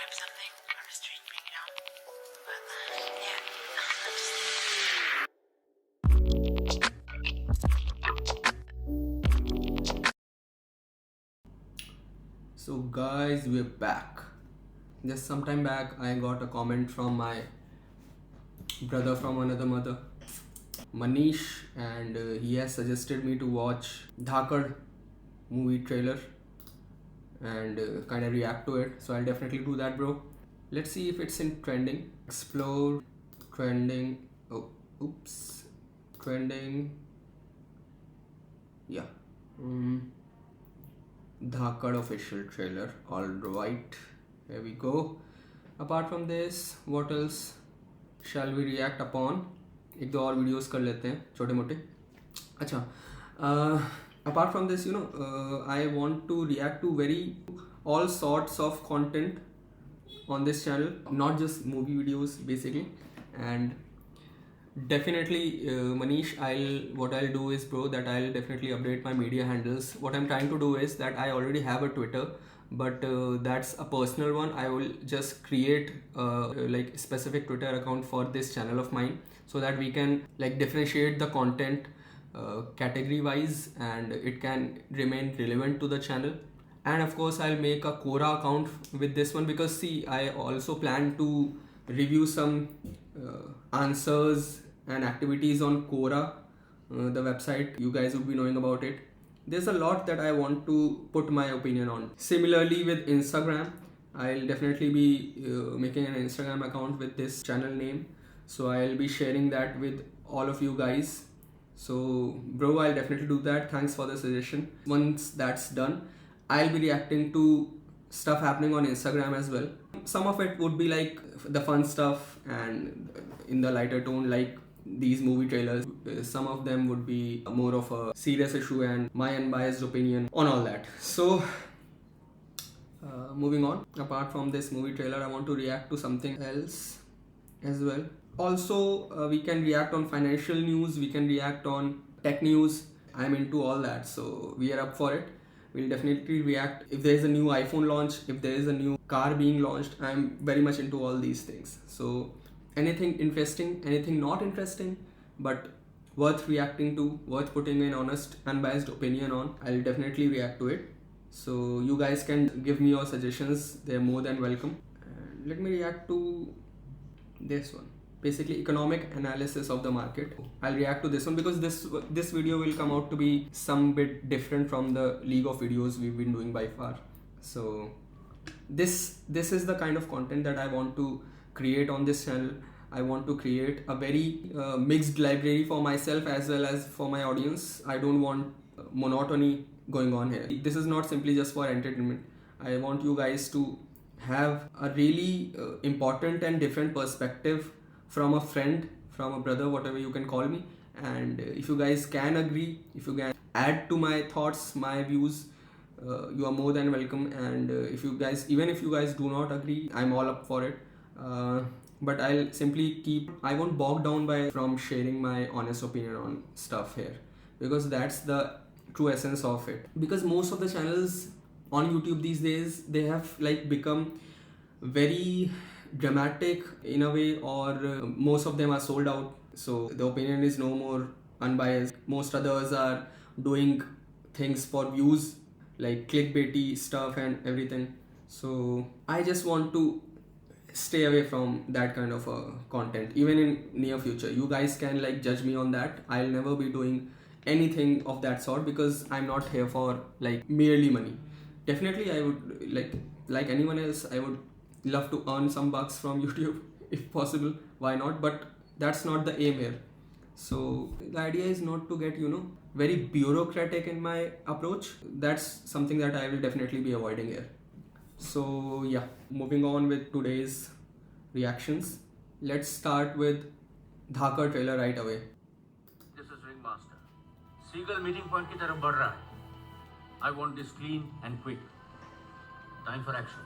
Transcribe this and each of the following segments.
grab something from the street, bring it home. But, yeah, So guys, we're back. Just some time back, I got a comment from my brother from another mother, Manish, and he has suggested me to watch Dhakad movie trailer and kind of react to it. So I'll definitely do that, bro. Let's see if it's in trending. Explore trending. Oh, oops, trending. Yeah. Dhakad official trailer. All right, here we go. Apart from this, what else shall we react upon? एक दो और videos कर लेते हैं छोटे मोटे. अच्छा, apart from this, I want to react to very all sorts of content on this channel, not just movie videos basically. And definitely, Manish, what I'll do is, bro, that I'll definitely update my media handles. What I'm trying to do is that I already have a Twitter, but that's a personal one. I will just create like specific Twitter account for this channel of mine, so that we can like differentiate the content category wise, and it can remain relevant to the channel. And of course, I'll make a Quora account with this one, because see, I also plan to review some answers and activities on Quora, the website. You guys would be knowing about it. There's a lot that I want to put my opinion on. Similarly with Instagram, I'll definitely be making an Instagram account with this channel name, so I'll be sharing that with all of you guys. So bro, I'll definitely do that. Thanks for the suggestion. Once that's done, I'll be reacting to stuff happening on Instagram as well. Some of it would be like the fun stuff and in the lighter tone, like these movie trailers. Some of them would be more of a serious issue and my unbiased opinion on all that. So moving on, apart from this movie trailer, I want to react to something else as well. Also, we can react on financial news, we can react on tech news. I'm into all that, so we are up for it. We'll definitely react if there is a new iPhone launch, if there is a new car being launched. I'm very much into all these things. So anything interesting, anything not interesting, but worth reacting to, worth putting an honest, unbiased opinion on, I'll definitely react to it. So you guys can give me your suggestions, they're more than welcome. And let me react to this one, basically economic analysis of the market. I'll react to this one because this video will come out to be some bit different from the league of videos we've been doing by far. So this is the kind of content that I want to create on this channel. I want to create a very mixed library for myself as well as for my audience. I don't want monotony going on here. This is not simply just for entertainment. I want you guys to have a really important and different perspective from a friend, from a brother, whatever you can call me. And if you guys can agree, if you can add to my thoughts, my views, you are more than welcome. And if you guys, even if you guys do not agree, I'm all up for it. But I'll simply I won't bog down from sharing my honest opinion on stuff here, because that's the true essence of it. Because most of the channels on YouTube these days, they have like become very dramatic in a way, or most of them are sold out, so the opinion is no more unbiased. Most others are doing things for views, like clickbaity stuff and everything. So I just want to stay away from that kind of content. Even in near future, you guys can like judge me on that. I'll never be doing anything of that sort, because I'm not here for like merely money. Definitely I would like anyone else, I would love to earn some bucks from YouTube if possible. Why not? But that's not the aim here. So the idea is not to get very bureaucratic in my approach. That's something that I will definitely be avoiding here. So yeah, moving on with today's reactions. Let's start with Dhaka trailer right away. This is Ringmaster. Seagull meeting point की तरफ बढ़ रहा है. I want this clean and quick. Time for action.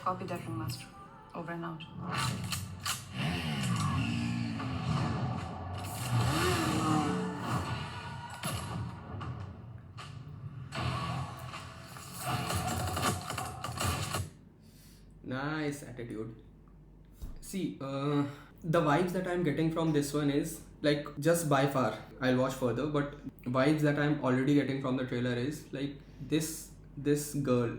Copy that, Ringmaster. Over and out. Nice attitude. See, the vibes that I'm getting from this one is like just by far. I'll watch further, but vibes that I'm already getting from the trailer is like this girl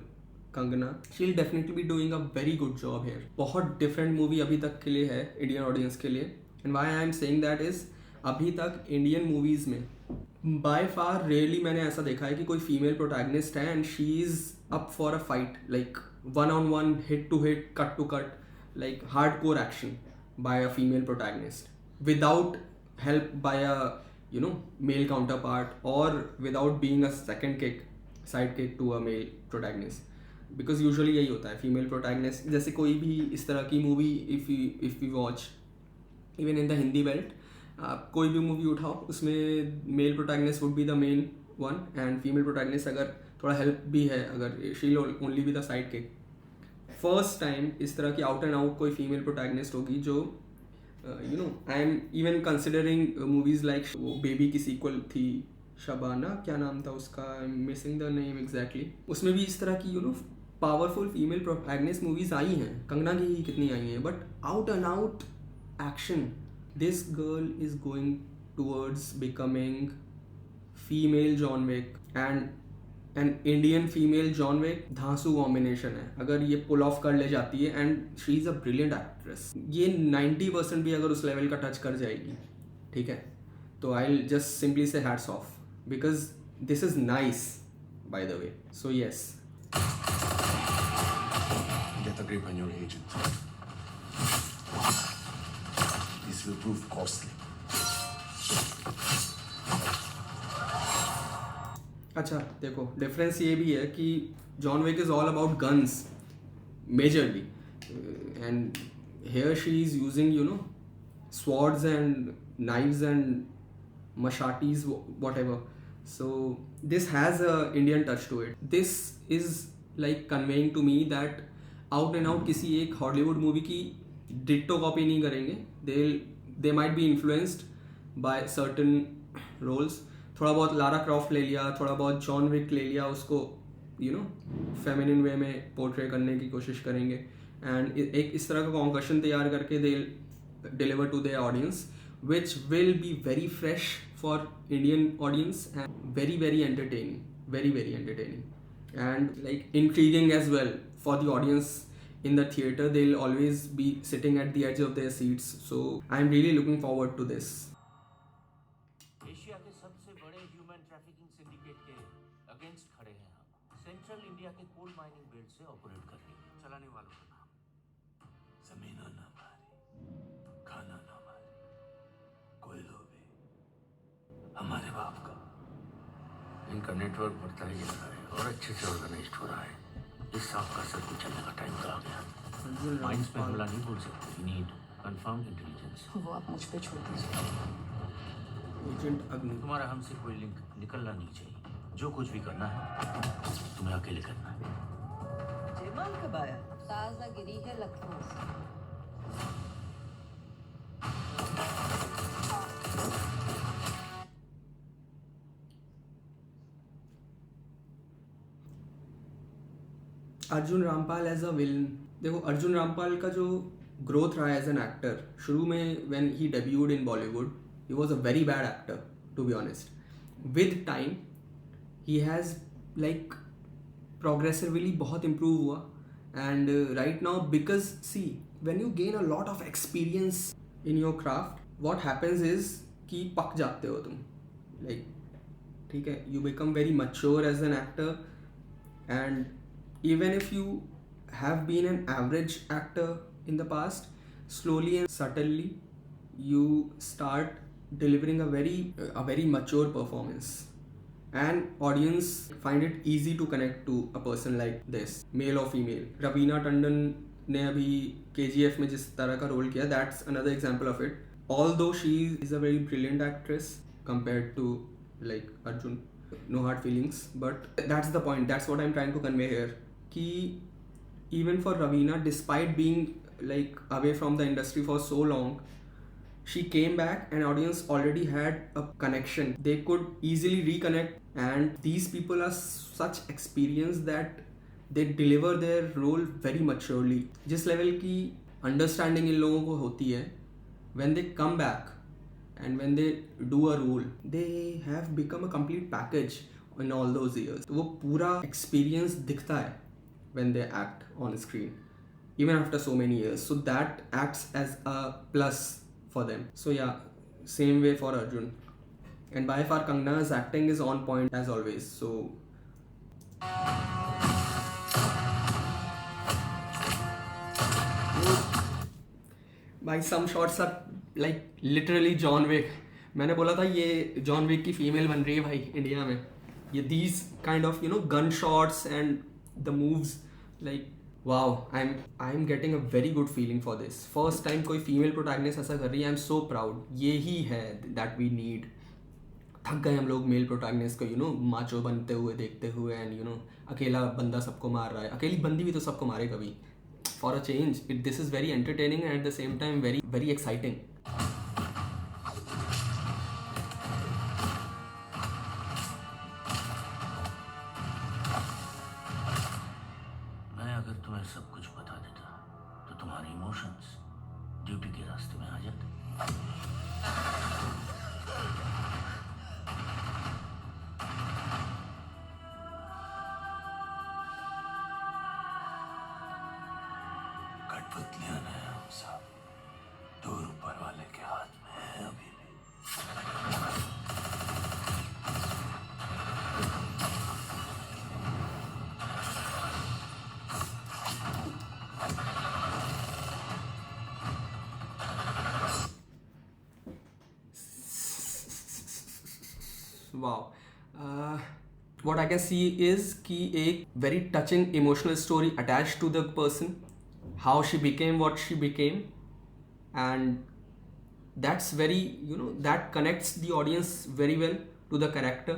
Kangana. She'll definitely be doing a very good job here. बहुत different movie अभी तक के लिए है Indian audience के लिए. And why I'm saying that is अभी तक Indian movies में by far rarely मैंने ऐसा देखा है कि कोई female protagonist है and she is up for a fight, like one on one, hit to hit, cut to cut, like hardcore action by a female protagonist without help by a male counterpart or without being a sidekick to a male protagonist. Because usually यही होता है female protagonist. जैसे कोई भी इस तरह की movie if we watch even in the Hindi belt, आप कोई भी मूवी उठाओ उसमें male protagonist would be the main one and female protagonist अगर थोड़ा हेल्प भी है, अगर she only be the side kick. First time इस तरह की आउट एंड आउट कोई फीमेल प्रोटैगनिस्ट होगी जो I am even considering movies like वो बेबी की सीक्वल थी शबाना, क्या नाम था उसका, I am missing the name exactly. उसमें भी इस तरह की पावरफुल फीमेल प्रोटैगनिस्ट मूवीज आई हैं, कंगना की ही कितनी आई हैं, but out and out action. This girl is going towards becoming female John Wick, and an Indian female John Wick धांसू कॉम्बिनेशन है. अगर ये पुल ऑफ कर ले जाती है and she is a brilliant actress, ये 90% भी अगर उस लेवल का टच कर जाएगी, ठीक है, तो आई विल जस्ट सिंपली से hats off because this is nice by the way. So yes. Get a grip on your agent. This will prove costly. अच्छा देखो, डिफरेंस ये भी है कि John Wick is all about guns majorly, and here she is using swords and knives and machetes, whatever. So this has a Indian touch to it. This is like conveying to me that out and out किसी एक Hollywood movie की ditto copy नहीं करेंगे. they might be influenced by certain roles. थोड़ा बहुत Lara Croft ले लिया, थोड़ा बहुत जॉन विक ले लिया, उसको फेमिनिन वे में पोर्ट्रे करने की कोशिश करेंगे एंड एक इस तरह का कॉन्कशन तैयार करके they deliver to their audience which will be very fresh for Indian audience and very very entertaining and like intriguing as well for the audience. In the theater they'll always be sitting at the edge of their seats, so I'm really looking forward to this. Asia के सबसे बड़े human trafficking syndicate के against खड़े हैं हम. Central India के coal mining belt से operate करने चलाने वालों का नाम. जमीन ना मारी, खाना ना मारी, कोयलों भी हमारे बाप का. इनका नेटवर्क बढ़ता ही जा रहा है और अच्छे से ऑर्गेनाइज्ड हो रहा है. इस सांप का सर कुछ चलने का टाइम आ गया. माइंड्स पे हमला नहीं बोल सकते. We need confirm intelligence. वो आप मुझ पे छोड़ दीजिए. एजेंट अग्नि, तुम्हारा हमसे कोई लिंक निकलना नहीं चाहिए. जो कुछ भी करना है तुम्हें अकेले करना है. जयमाल कब आया? ताजा गिरी है लखनऊ से. Arjun Rampal as a villain. देखो अर्जुन रामपाल का जो ग्रोथ रहा है एज एन एक्टर, शुरू में when he debuted in Bollywood he was a very bad actor to be honest. With time he has like progressively बहुत इम्प्रूव हुआ and right now because see when you gain a lot of experience in your craft what happens is कि पक जाते हो तुम, like ठीक है, you become very mature as an actor. And even if you have been an average actor in the past, slowly and subtly you start delivering a very mature performance and audience find it easy to connect to a person like this, male or female. Raveena Tandon ने अभी KGF में जिस तरह का role किया, that's another example of it. Although she is a very brilliant actress compared to like Arjun, no hard feelings, but that's the point, that's what I'm trying to convey here. कि even for Raveena, despite being like away from the industry for so long, she came back and audience already had a connection. They could easily reconnect and these people are such experienced that they deliver their role very maturely. जिस level की understanding इन लोगों को होती है, when they come back and when they do a role, they have become a complete package in all those years. वो पूरा experience दिखता है when they act on screen even after so many years, so that acts as a plus for them. So yeah, same way for Arjun, and by far Kangna's acting is on point as always. So by some shots are like literally John Wick. मैंने बोला था ये John Wick की female बन रही है भाई India में. ये these kind of gun shots and the moves, like wow, I'm getting a very good feeling for this. First time कोई female protagonist ऐसा कर रही है, I'm so proud. ये ही है that we need. थक गए हम लोग मेल प्रोटैगनिस्ट को माचो बनते हुए देखते हुए, एंड अकेला बंदा सबको मार रहा है. अकेली बंदी भी तो सबको मारे कभी. For a change this is very entertaining and at the same time very very exciting. मैं अगर तुम्हें सब कुछ बता देता तो तुम्हारे इमोशंस ड्यूटी के रास्ते में आ जाते. कठपुतलियां हैं हम सब, दूर ऊपर वाले के हाथ में है अभी भी. Wow. What I can see is कि एक very touching emotional story attached to the person, how she became what she became, and that's very that connects the audience very well to the character.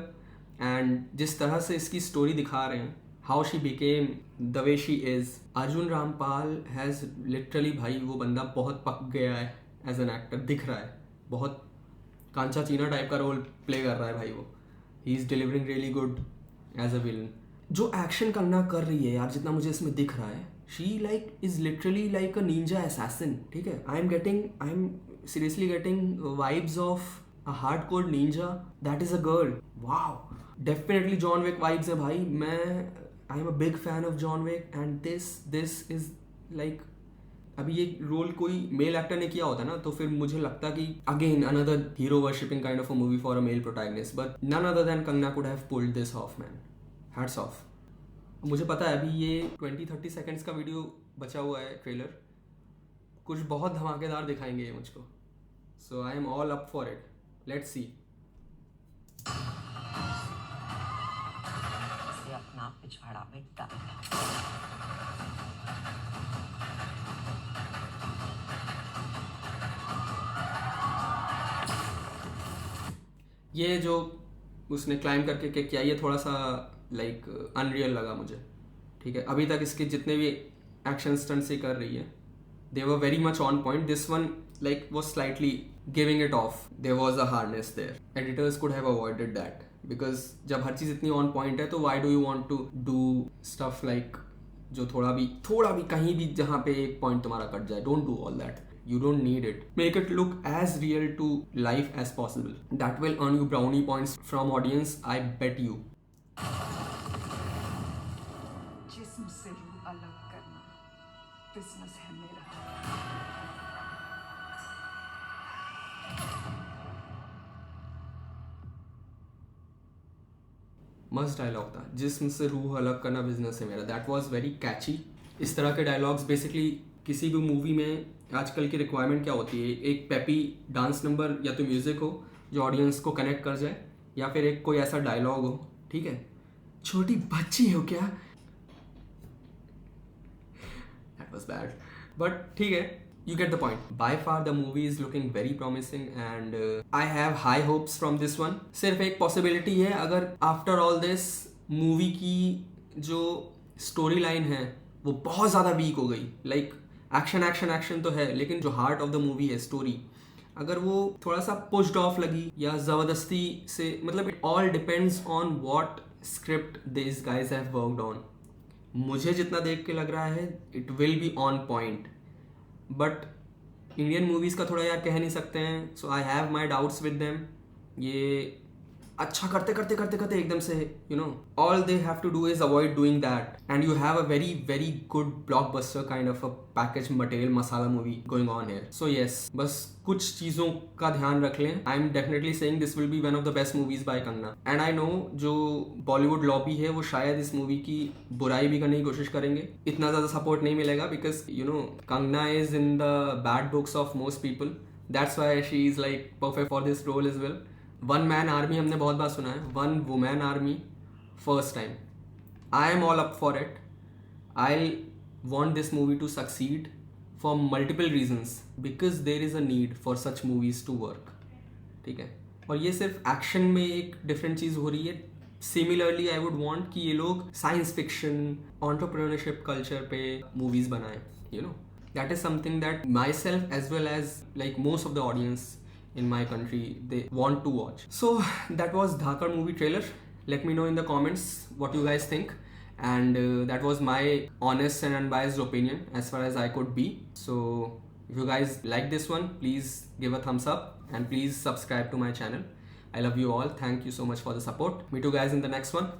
And जिस तरह से इसकी story दिखा रहे हैं, how she became the way she is. Arjun Rampal has literally भाई वो बंदा बहुत पक गया है as an actor. दिख रहा है बहुत कांचा चीना टाइप का रोल प्ले कर रहा है भाई वो. He is delivering really good as a villain. जो एक्शन कंगना कर रही है यार, जितना मुझे इसमें दिख रहा है, she like is literally like a ninja assassin. ठीक है, I am seriously getting vibes of a hardcore ninja that is a girl. Wow, definitely John Wick vibes है भाई. I am a big fan of John Wick and this is like, अभी ये role कोई male actor ने किया होता ना तो फिर मुझे लगता कि again another hero worshipping kind of a movie for a male protagonist, but none other than Kangana could have pulled this off man. Hats off. मुझे पता है अभी ये 20-30 सेकेंड्स का वीडियो बचा हुआ है ट्रेलर, कुछ बहुत धमाकेदार दिखाएंगे ये मुझको. So I am all up for it. Let's see. से अपना पिछवाड़ा मिटता. ये जो उसने क्लाइम करके किया, ये थोड़ा सा लाइक अनरियल लगा मुझे. ठीक है, अभी तक इसके जितने भी एक्शन स्टंट्स ये कर रही है, they were very much on point. This one like was slightly giving it off. There was a hardness there. Editors could have avoided that, because जब हर चीज़ इतनी ऑन पॉइंट है तो why do you want to do stuff like जो थोड़ा भी कहीं भी जहाँ पे एक पॉइंट तुम्हारा कट जाए. Don't do all that. You don't need it. Make it look as real to life as possible. That will earn you brownie points from audience, I bet you. जिस्म से रूह अलग करना बिजनेस है मेरा. मस्त डायलॉग था, जिस्म से रूह अलग करना बिजनेस है मेरा. That was very catchy. इस तरह के डायलॉग्स बेसिकली किसी भी मूवी में आजकल की रिक्वायरमेंट क्या होती है? एक पेपी डांस नंबर या तो म्यूजिक हो जो ऑडियंस को कनेक्ट कर जाए, या फिर एक कोई ऐसा डायलॉग हो. ठीक है, छोटी बच्ची हो क्या? दैट वाज बैड, बट ठीक है, you get the point. By far the movie is looking very promising and I have high hopes from this one. सिर्फ एक possibility है, अगर after all this movie की जो story line है वो बहुत ज़्यादा weak हो गई. Like एक्शन तो है, लेकिन जो हार्ट ऑफ द मूवी है, स्टोरी, अगर वो थोड़ा सा पुश्ड ऑफ लगी या ज़बरदस्ती से, मतलब it all depends on what script this guys have worked on. मुझे जितना देख के लग रहा है it will be on point, but Indian movies का थोड़ा यार कह नहीं सकते हैं, so I have my doubts with them. ये अच्छा करते करते करते करते एकदम से all they have to do is avoid doing that and you have a very very good blockbuster kind of a package material masala movie going on here. So yes, बस कुछ चीज़ों का ध्यान रख लें। I am definitely saying this will be one of the best movies by Kangana, and I know जो Bollywood lobby है वो शायद इस मूवी की बुराई भी करने की कोशिश करेंगे, इतना ज़्यादा सपोर्ट नहीं मिलेगा because Kangana is in the bad books of most people, that's why she is like perfect for this role is well. One man army हमने बहुत बार सुना है, one women army first time. I am all up for it. I want this movie to succeed for multiple reasons because there is a need for such movies to work, ठीक है। और ये सिर्फ एक्शन में एक different चीज़ हो रही है। सिमिलरली आई वुड वॉन्ट कि ये लोग साइंस फिक्शन, एंटरप्रेन्योरशिप कल्चर पे मूवीज बनाएं, that is something that myself as well as like most of the audience in my country they want to watch. So that was Dhakad movie trailer. Let me know in the comments what you guys think, and that was my honest and unbiased opinion as far as I could be. So if you guys like this one, please give a thumbs up and please subscribe to my channel. I love you all. Thank you so much for the support. Meet you guys in the next one.